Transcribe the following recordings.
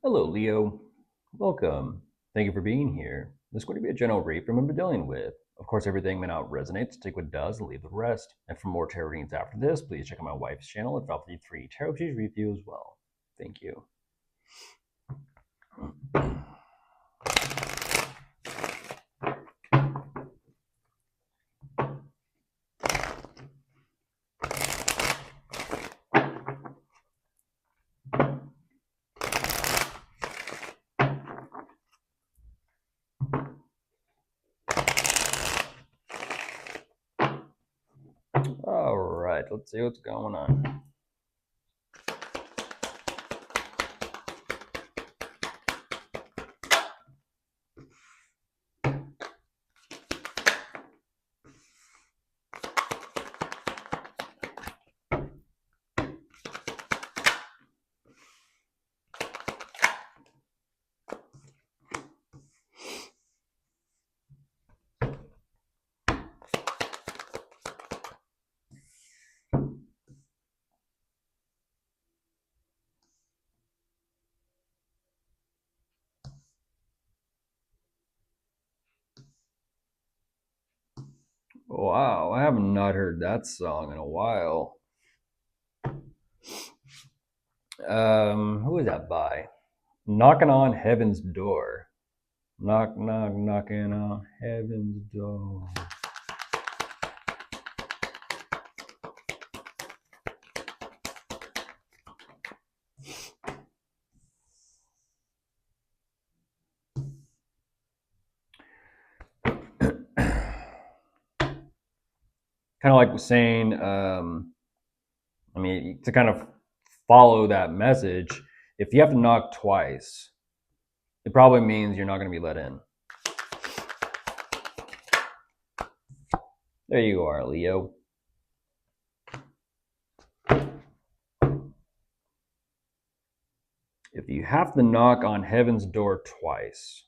Hello, Leo. Welcome. Thank you for being here. This is going to be a general brief from what we're dealing with. Of course, everything may not resonate, so take what does and leave the rest. And for more tarot readings after this, please check out my wife's channel at Valkyrie3 Tarot. She's review as well. Thank you. All right, let's see what's going on. Wow, I have not heard that song in a while. Who is that by? Knocking on Heaven's Door. Knock, knock, knocking on Heaven's Door. Kind of like saying, to kind of follow that message, if you have to knock twice, it probably means you're not going to be let in. There you are, Leo. If you have to knock on heaven's door twice,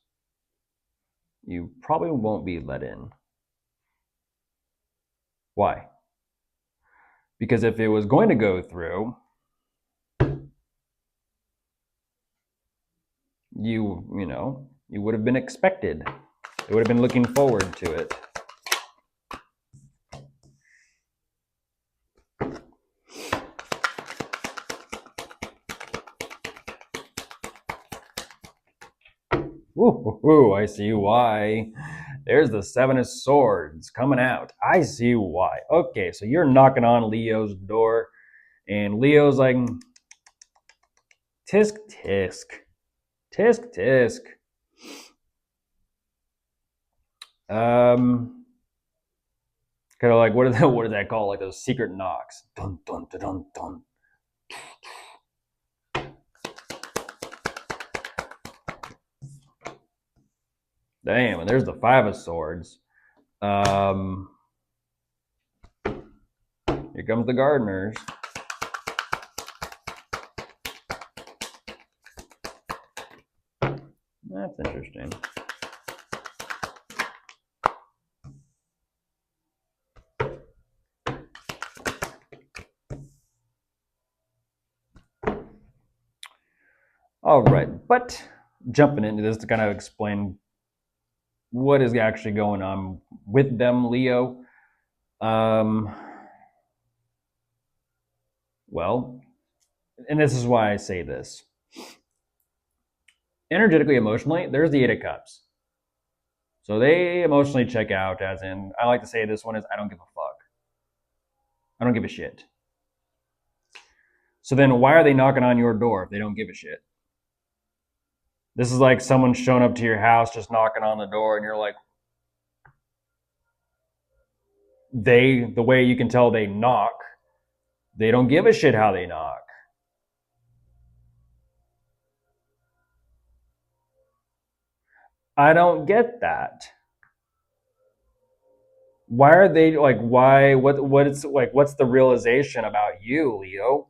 you probably won't be let in. Why? Because if it was going to go through, you would have been expected. You would have been looking forward to it. Ooh, I see why. There's the Seven of Swords coming out. I see why. Okay, so you're knocking on Leo's door, and Leo's like, tisk, tisk. Tisk, tisk. Kind of like, what is that called? Like those secret knocks. Dun, dun, dun, dun, dun. Damn, and there's the Five of Swords. Here comes the gardeners. That's interesting. All right, but jumping into this to kind of explain what is actually going on with them, Leo. Well, and this is why I say this. Energetically, emotionally, there's the Eight of Cups. So they emotionally check out, as in, I like to say this one is, I don't give a fuck. I don't give a shit. So then why are they knocking on your door if they don't give a shit? This is like someone showing up to your house, just knocking on the door, and you're like, the way you can tell they knock, they don't give a shit how they knock. I don't get that. Why are they like, what's like, what's the realization about you, Leo?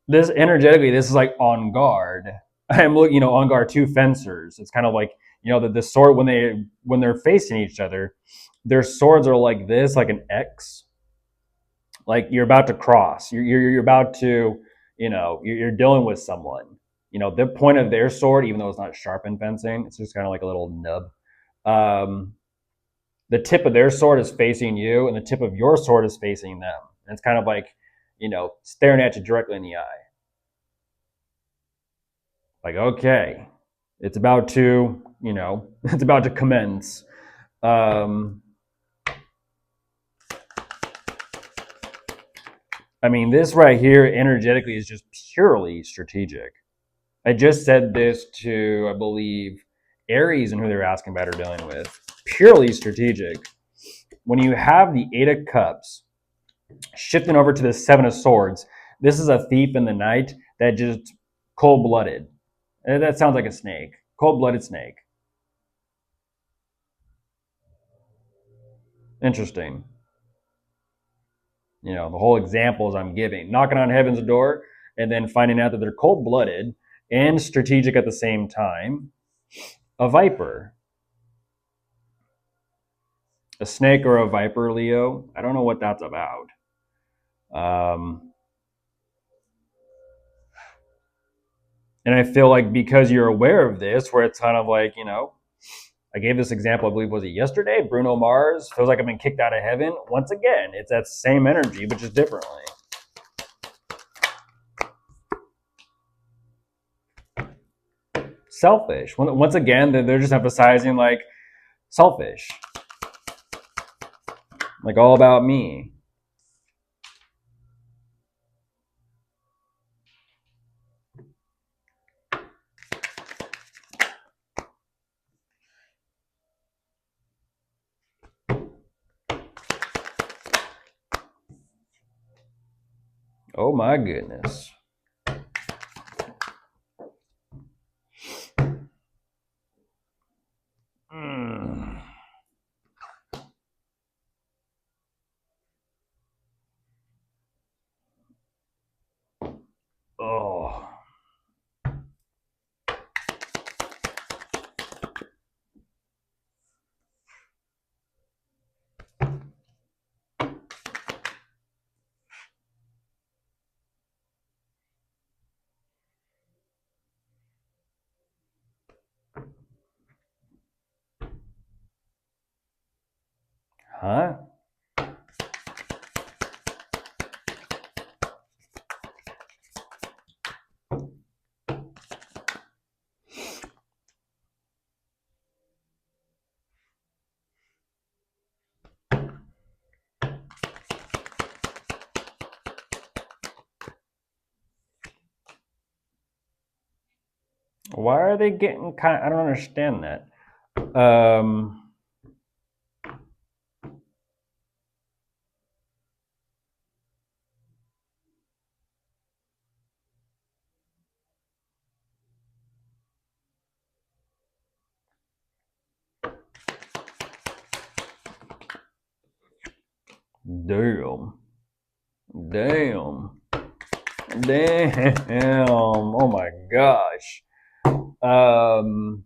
This energetically, this is like on guard. I'm looking, on guard, two fencers. It's kind of like You know, the sword when they're facing each other, their swords are like this, like an X, like you're about to cross. You're about to, you know, you're dealing with someone. You know, the point of their sword, even though it's not sharp in fencing, it's just kind of like a little nub. Um, the tip of their sword is facing you, and the tip of your sword is facing them. And it's kind of like, you know, staring at you directly in the eye. Like, okay, it's about to, you know, it's about to commence. Um, I mean, this right here energetically is just purely strategic. I just said this to, I believe, Aries and who they're asking about or dealing with. Purely strategic. When you have the Eight of Cups shifting over to the Seven of Swords, this is a thief in the night that just cold blooded. That sounds like a snake. Cold blooded snake. Interesting. You know, the whole examples I'm giving, knocking on heaven's door and then finding out that they're cold blooded and strategic at the same time. A viper. A snake or a viper, Leo. I don't know what that's about. Um, and I feel like because you're aware of this, where it's kind of like, you know, I gave this example, I believe, was it yesterday? Bruno Mars feels like I've been kicked out of heaven. Once again, it's that same energy, but just differently. Selfish. Once again, they're just emphasizing like selfish, like all about me. Oh my goodness. Mm. Oh. Huh? Why are they getting kind? I don't understand that. Damn. Damn. Damn. Oh my gosh. Um,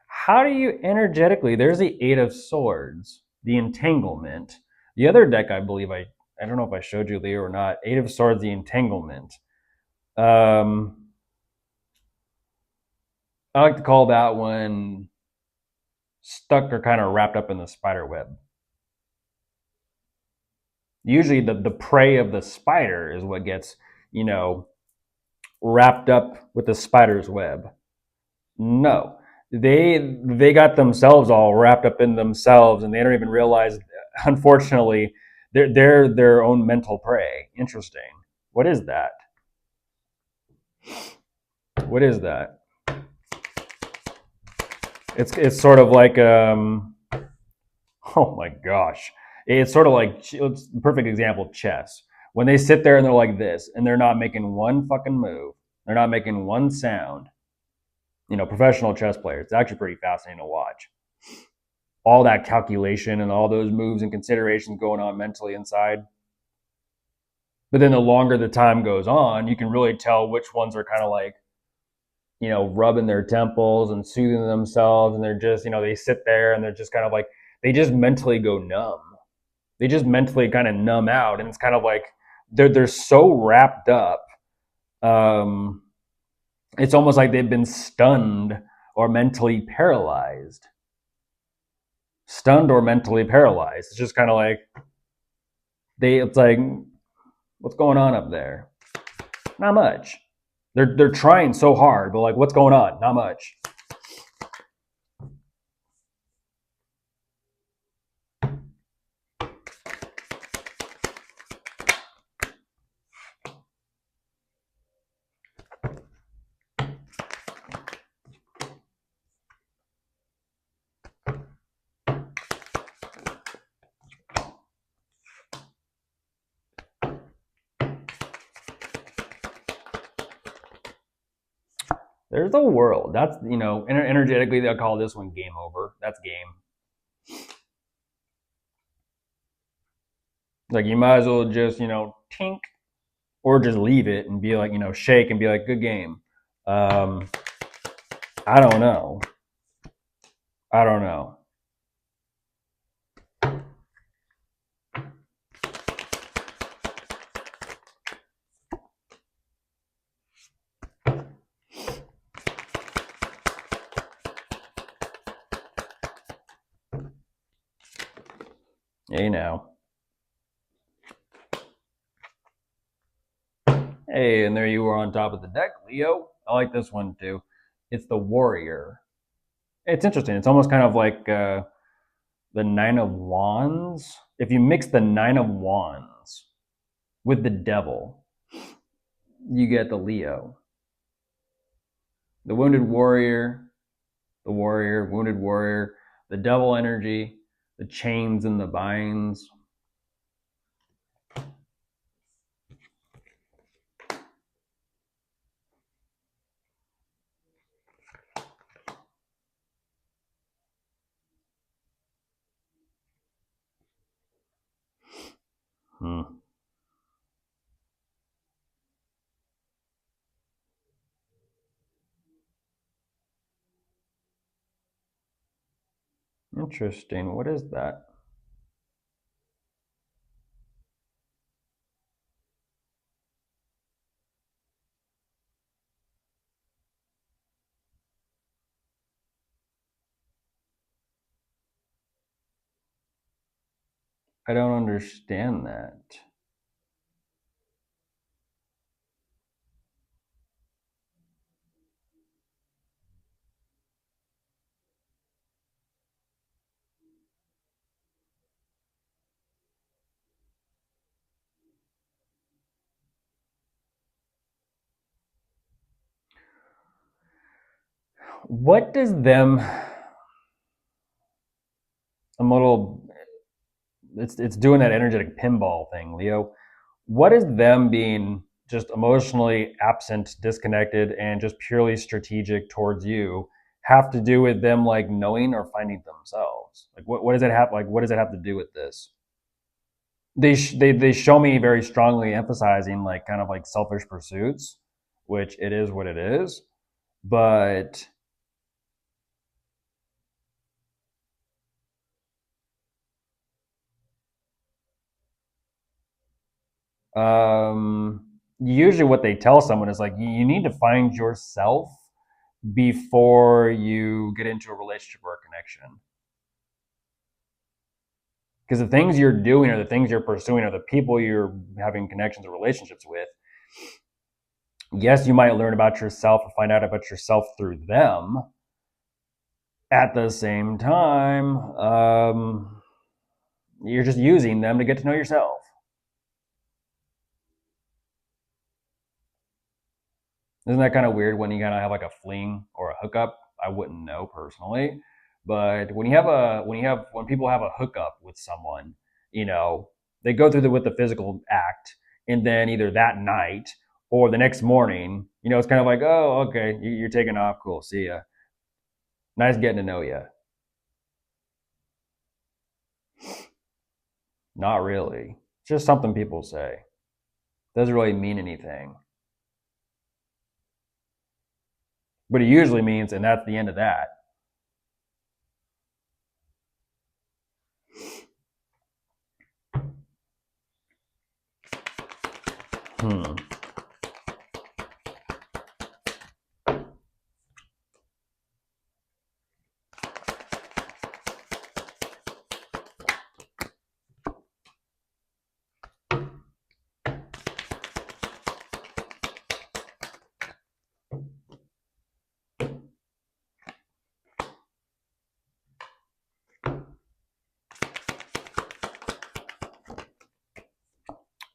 how do you energetically? There's the Eight of Swords, the entanglement. The other deck, I believe, I don't know if I showed you, Leo, or not. Eight of Swords, the entanglement. Um, I like to call that one stuck or kind of wrapped up in the spider web. Usually, the prey of the spider is what gets, you know, wrapped up with the spider's web. No, they got themselves all wrapped up in themselves, and they don't even realize. Unfortunately, they're their own mental prey. Interesting. What is that? What is that? It's sort of like Oh my gosh. It's sort of like, it's a perfect example of chess. When they sit there and they're like this, and they're not making one fucking move, they're not making one sound. Professional chess players, it's actually pretty fascinating to watch. All that calculation and all those moves and considerations going on mentally inside. But then the longer the time goes on, you can really tell which ones are kind of like, rubbing their temples and soothing themselves. And they're just, they sit there and they're just kind of like, they just mentally go numb. They just mentally kind of numb out. And it's kind of like they're so wrapped up. Um, it's almost like they've been stunned or mentally paralyzed. Stunned or mentally paralyzed. It's just kind of like, it's like, what's going on up there? Not much. They're trying so hard, but like, what's going on? Not much. There's a world. That's, energetically, they'll call this one game over. That's game. Like, you might as well just, tink, or just leave it and be like, shake and be like, good game. I don't know. I don't know. Hey, now. Hey, and there you are on top of the deck, Leo. I like this one too. It's the warrior. It's interesting. It's almost kind of like the Nine of Wands. If you mix the Nine of Wands with the devil, you get the Leo. The wounded warrior, wounded warrior, the devil energy, the chains and the binds. Interesting. What is that? I don't understand that. What does them? I'm a little. It's doing that energetic pinball thing, Leo. What is them being just emotionally absent, disconnected, and just purely strategic towards you have to do with them like knowing or finding themselves? Like, what does it have? Like, what does it have to do with this? They show me very strongly emphasizing like kind of like selfish pursuits, which it is what it is, but usually what they tell someone is like, you need to find yourself before you get into a relationship or a connection, because the things you're doing or the things you're pursuing or the people you're having connections or relationships with, yes, you might learn about yourself or find out about yourself through them. At the same time, you're just using them to get to know yourself. Isn't that kind of weird when you kind of have like a fling or a hookup? I wouldn't know personally, But when people have a hookup with someone, you know, they go through with the physical act, and then either that night or the next morning, you know, it's kind of like, oh, okay, you're taking off, cool, see ya, nice getting to know you. Not really. It's just something people say. Doesn't really mean anything. But it usually means, and that's the end of that. Hmm.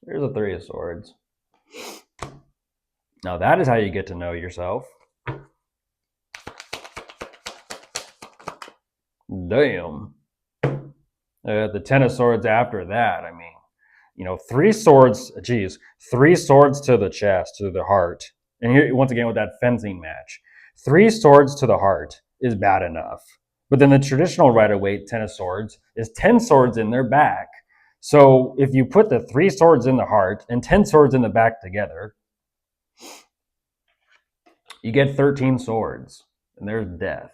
There's a Three of Swords. Now that is how you get to know yourself. Damn. The Ten of Swords after that. I mean, you know, three swords. Geez, three swords to the chest, to the heart. And here, once again, with that fencing match, three swords to the heart is bad enough. But then the traditional Rider-Waite Ten of Swords is 10 swords in their back. So if you put the three swords in the heart and 10 swords in the back together, you get 13 swords. And there's death.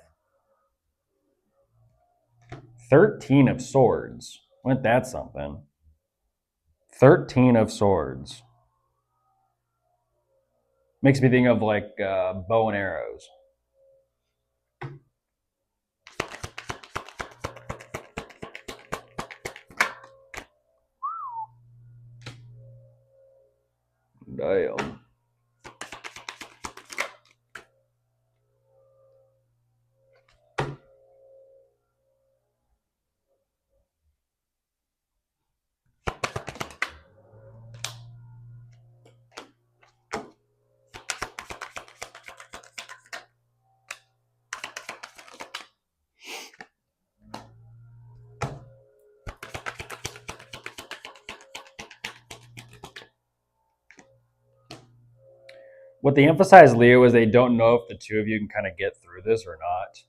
13 of swords. Wasn't that something? 13 of swords. Makes me think of like bow and arrows. Damn. What they emphasize, Leo, is they don't know if the two of you can kind of get through this or not.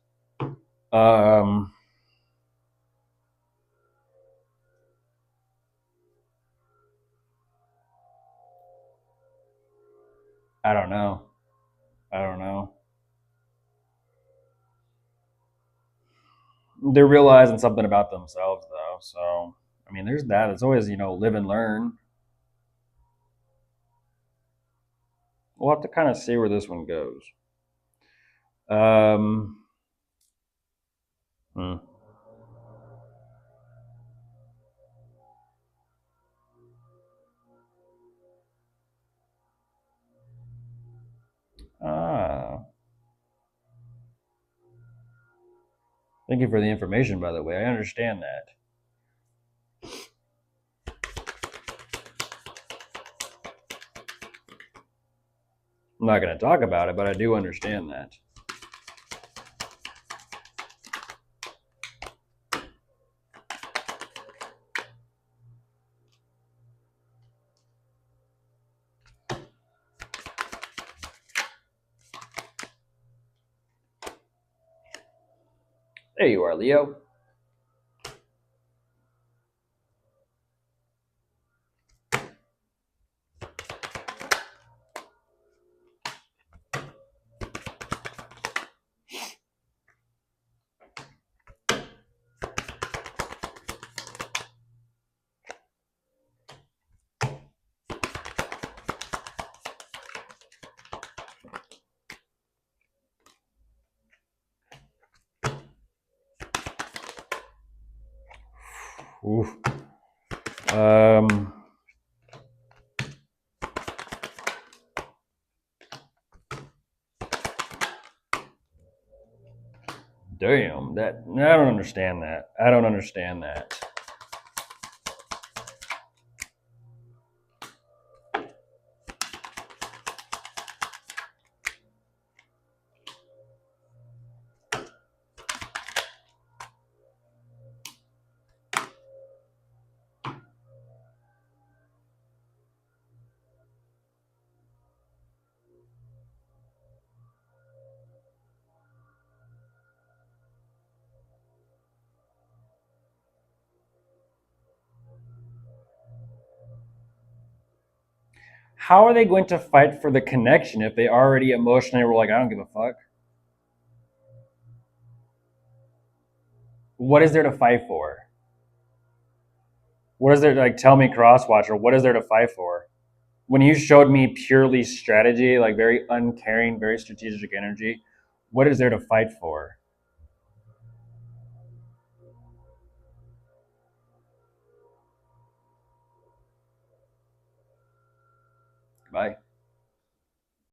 I don't know. I don't know. They're realizing something about themselves, though. So, I mean, there's that. It's always, you know, live and learn. We'll have to kind of see where this one goes. Um, hmm. Ah, thank you for the information, by the way. I understand that. I'm not going to talk about it, but I do understand that. There you are, Leo. Oof. Damn, that I don't understand that. I don't understand that. How are they going to fight for the connection if they already emotionally were like, I don't give a fuck? What is there to fight for? What is there to, like, tell me, Crosswatcher, what is there to fight for? When you showed me purely strategy, like very uncaring, very strategic energy, what is there to fight for? Bye.